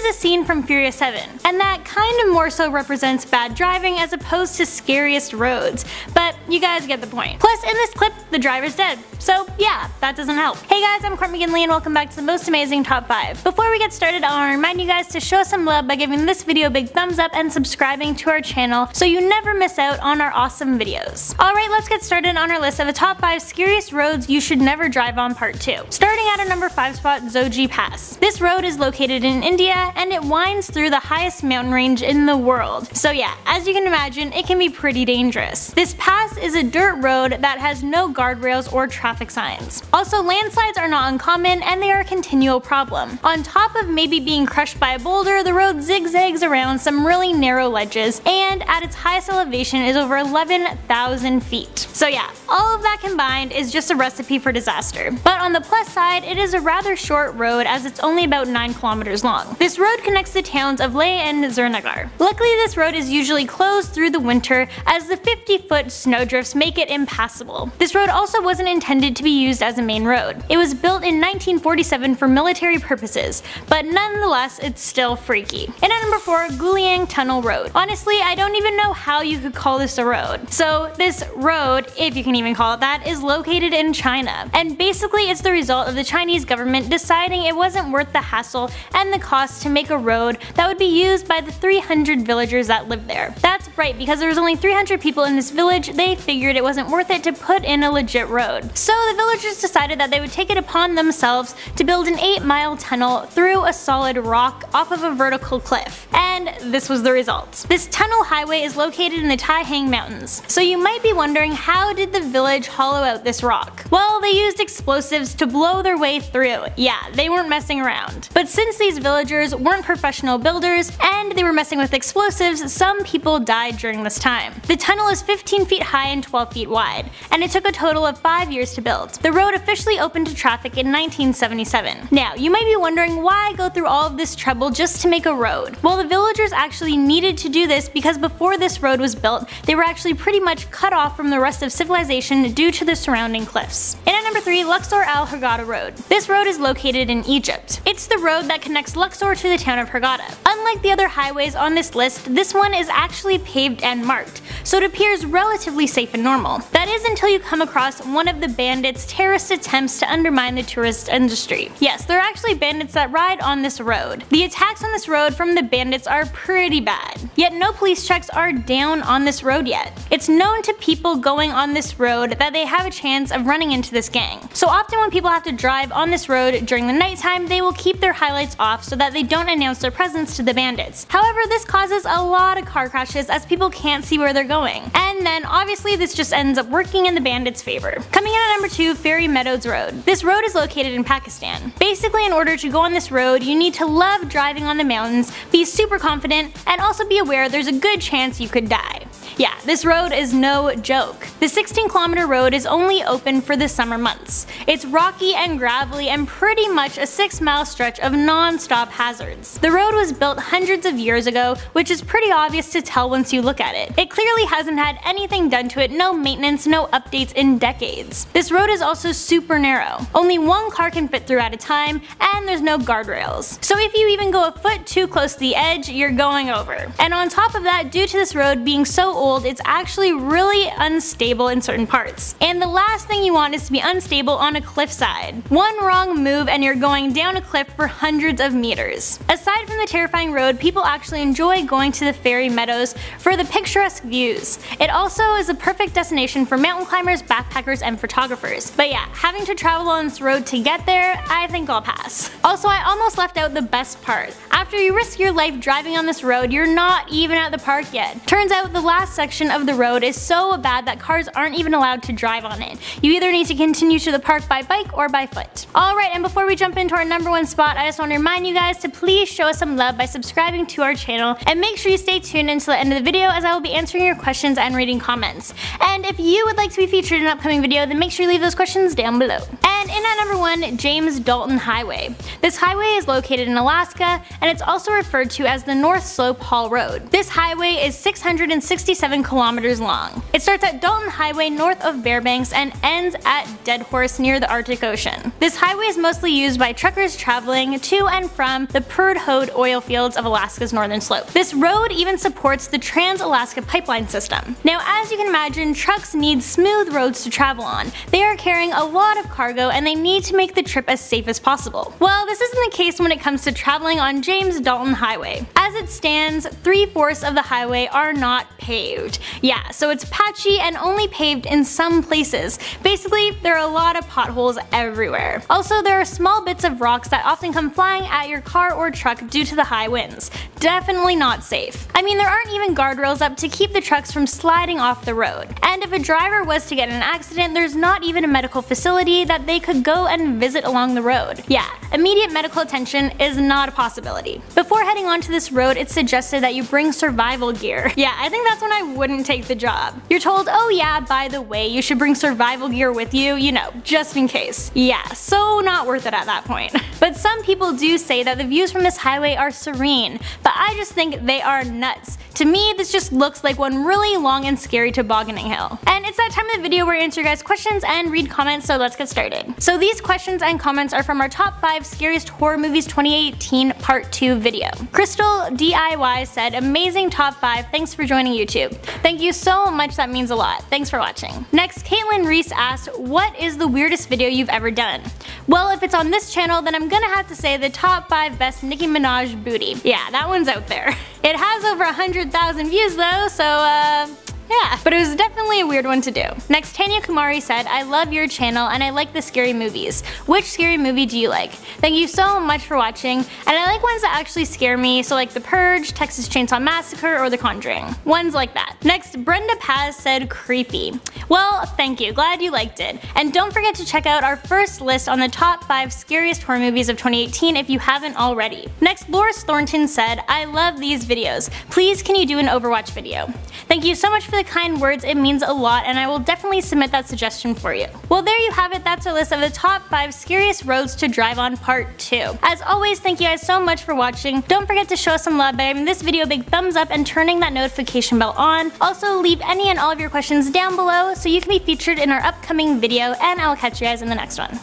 a scene from Furious 7, and that kind of more so represents bad driving as opposed to scariest roads, but you guys get the point. Plus, in this clip, the driver's dead, so yeah, that doesn't help. Hey guys, I'm Court McGinley and welcome back to the most amazing top 5. Before we get started, I want to remind you guys to show some love by giving this video a big thumbs up and subscribing to our channel so you never miss out on our awesome videos. Alright, let's get started on our list of the top 5 scariest roads you should never drive on part 2. Starting at our number 5 spot, Zoji Pass. This road is located in India and it winds through the highest mountain range in the world. So yeah, as you can imagine, it can be pretty dangerous. This pass is a dirt road that has no guardrails or traffic signs. Also, landslides are not uncommon and they are a continual problem. On top of maybe being crushed by a boulder, the road zigzags around some really narrow ledges and at its highest elevation is over 11,000 feet. So yeah, all of that combined is just a recipe for disaster. But on the plus side, it is a rather short road as it's only about 9 kilometers long. This road connects the towns of Leh and Srinagar. Luckily, this road is usually closed through the winter as the 50-foot snowdrifts make it impassable. This road also wasn't intended to be used as a main road. It was built in 1947 for military purposes, but nonetheless, it's still freaky. And at number 4, Guliang Tunnel Road. Honestly, I don't even know how you could call this a road. So this road, if you can even call it that, is located in China. And basically it's the result of the Chinese government deciding it wasn't worth the hassle and the cost to make a road that would be used by the 300 villagers that live there. That's right, because there was only 300 people in this village, they figured it wasn't worth it to put in a legit road. So the villagers decided that they would take it upon themselves to build an 8-mile tunnel through a solid rock off of a vertical cliff. And this was the result. This tunnel highway is located in the Taihang Mountains. So you might be wondering, how did the village hollow out this rock? Well, they used explosives to blow their way through. Yeah, they weren't messing around. But since these villagers weren't professional builders and they were messing with explosives, some people died during this time. The tunnel is 15 feet high and 12 feet wide, and it took a total of 5 years to build. The road officially opened to traffic in 1977. Now, you might be wondering why go through all of this trouble just to make a road. Well, the villagers actually needed to do this because before this road was built, they were actually pretty much cut off from the rest of civilization due to the surrounding cliffs. And at number 3, Luxor Al Hurghada Road. This road is located in Egypt. It's the road that connects Luxor to the town of Hurghada. Unlike the other highways on this list, this one is actually paved and marked, so it appears relatively safe and normal. That is until you come across one of the bandits' terrorist attempts to undermine the tourist industry. Yes, there are actually bandits that ride on this road. The attacks on this road from the bandits are pretty bad, yet no police checks are down on this road yet. It's known to people going on this road that they have a chance of running into this gang. So often when people have to drive on this road during the nighttime, they will keep their highlights off so that they don't announce their presence to the bandits. However, this causes a lot of car crashes as people can't see where they're going. And then obviously this just ends up working in the bandits' favor. Coming in at number 2, Fairy Meadows Road. This road is located in Pakistan. Basically, in order to go on this road, you need to love driving on the mountains, be super confident, and also be aware there's a good chance you could die. Yeah, this road is no joke. The 16-kilometer road is only open for the summer months. It's rocky and gravelly and pretty much a 6-mile stretch of non-stop hazards. The road was built hundreds of years ago, which is pretty obvious to tell once you look at it. It clearly hasn't had anything done to it, no maintenance, no updates in decades. This road is also super narrow. Only one car can fit through at a time, and there's no guardrails. So if you even go a foot too close to the edge, you're going over. And on top of that, due to this road being so old, it's actually really unstable in certain parts. And the last thing you want is to be unstable on a cliffside. One wrong move and you're going down a cliff for hundreds of meters. Aside from the terrifying road, people actually enjoy going to the Fairy Meadows for the picturesque views. It also is a perfect destination for mountain climbers, backpackers, and photographers. But yeah, having to travel on this road to get there, I think I'll pass. Also, I almost left out the best part. After you risk your life driving on this road, you're not even at the park yet. Turns out the last section of the road is so bad that cars aren't even allowed to drive on it. You either need to continue to the park by bike or by foot. Alright, and before we jump into our number 1 spot, I just want to remind you guys to please show us some love by subscribing to our channel, and make sure you stay tuned until the end of the video as I will be answering your questions and reading comments. And if you would like to be featured in an upcoming video, then make sure you leave those questions down below. And in at number 1, James Dalton Highway. This highway is located in Alaska, and it's also referred to as the North Slope Haul Road. This highway is 667 kilometers long. It starts at Dalton Highway north of Fairbanks and ends at Dead Horse near the Arctic Ocean. This highway is mostly used by truckers traveling to and from the Prudhoe oil fields of Alaska's northern slope. This road even supports the Trans-Alaska Pipeline System. Now, as you can imagine, trucks need smooth roads to travel on. They are carrying a lot of cargo and they need to make the trip as safe as possible. Well, this isn't the case when it comes to traveling on James Dalton Highway. As it stands, 3/4 of the highway are not paved. Yeah, so it's patchy and only paved in some places. Basically, there are a lot of potholes everywhere. Also, there are small bits of rocks that often come flying at your car or truck due to the high winds. Definitely not safe. I mean, there aren't even guardrails up to keep the trucks from sliding off the road. And if a driver was to get in an accident, there's not even a medical facility that they could go and visit along the road. Yeah, immediate medical attention is not a possibility. Before heading onto this road, it's suggested that you bring survival gear. Yeah, I think that's when I wouldn't take the job. You're told, oh yeah, by the way, you should bring survival gear with you, you know, just in case. Yeah, so not worth it at that point. But some people do say that the views from this highway are serene, but I just think they are nuts. To me, this just looks like one really long and scary tobogganing hill. And it's that time of the video where I answer your guys' questions and read comments, so let's get started. So these questions and comments are from our top 5 scariest horror movies 2018 part 2 video. Crystal DIY said, amazing top 5, thanks for joining YouTube. Thank you so much, that means a lot. Thanks for watching. Next, Caitlin Reese asked, what is the weirdest video you've ever done? Well, if it's on this channel, then I'm gonna have to say the top 5 best Nicki Minaj booty. Yeah, that one's out there. It has over 100,000 views though, so yeah, but it was definitely a weird one to do. Next, Tanya Kumari said, I love your channel and I like the scary movies. Which scary movie do you like? Thank you so much for watching, and I like ones that actually scare me, so like The Purge, Texas Chainsaw Massacre, or The Conjuring. Ones like that. Next, Brenda Paz said, creepy. Well, thank you, glad you liked it. And don't forget to check out our first list on the top 5 scariest horror movies of 2018 if you haven't already. Next, Loris Thornton said, I love these videos. Please can you do an Overwatch video? Thank you so much for the kind words, it means a lot, and I will definitely submit that suggestion for you. Well, there you have it, that's our list of the top 5 scariest roads to drive on part 2. As always, thank you guys so much for watching. Don't forget to show us some love by giving this video a big thumbs up and turning that notification bell on. Also, leave any and all of your questions down below so you can be featured in our upcoming video, and I will catch you guys in the next one.